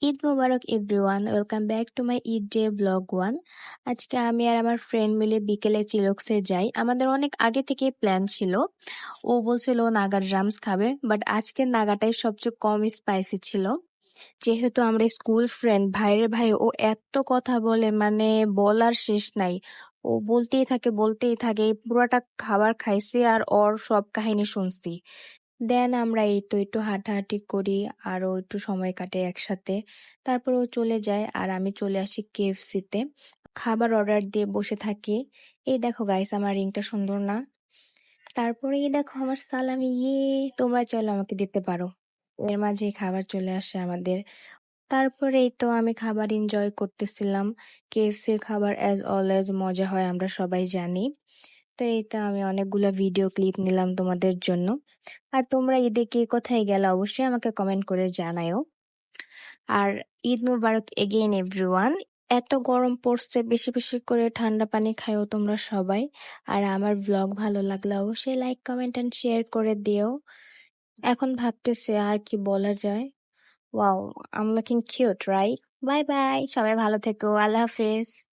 ঈদ মোবারক everyone, welcome back to my Eid day blog one. আজকে আমি আর আমার ফ্রেন্ড মিলে বিকেলে চিলক্সে যাই। আমাদের অনেক আগে থেকে প্ল্যান ছিল। ও বলছিল ও নাগার ড্রামস খাবে, বাট আজকের নাগাটাই সবচেয়ে কম স্পাইসি ছিল। যেহেতু আমরা স্কুল ফ্রেন্ড, ভাইরে ভাই, ও এত কথা বলে মানে বলার শেষ নাই। ও বলতেই থাকে এই পুরোটা খাবার খাইছি আর ওর সব কাহিনী শুনছি। দেন আমরা এই তো একটু হাঁটাহাঁটি করি, আরো একটু সময় কাটে একসাথে। তারপর ও চলে যায় আর আমি চলে আসি কেএফসি-তে। খাবার অর্ডার দিয়ে বসে থাকি। এই দেখো গাইস, আমার রিংটা সুন্দর না? তারপরে এই দেখো আমার সালামি, তোমরা চাইলে আমাকে দিতে পারো। এর মাঝে খাবার চলে আসে আমাদের। তারপরে এই তো আমি খাবার এনজয় করতেছিলাম। কেএফসির খাবার অ্যাজ অলওয়েজ মজা হয়, আমরা সবাই জানি। তো এই তো আমি অনেকগুলা ভিডিও ক্লিপ নিলাম তোমাদের জন্য। আর তোমরা ঈদে কে কোথায় গেলে অবশ্যই আমাকে কমেন্ট করে জানাও। আর ঈদ মোবারক এগেইন এভরিওয়ান। এত গরম পড়ছে, বেশি বেশি করে ঠান্ডা পানি খাইও তোমরা সবাই। আর আমার ব্লগ ভালো লাগলে অবশ্যই লাইক, কমেন্ট এন্ড শেয়ার করে দিও। এখন ভাবতেছে আর কি বলা যায়। Wow, I am looking cute right? Bye bye, সবাই ভালো থেকো, আল্লাহ হাফেজ।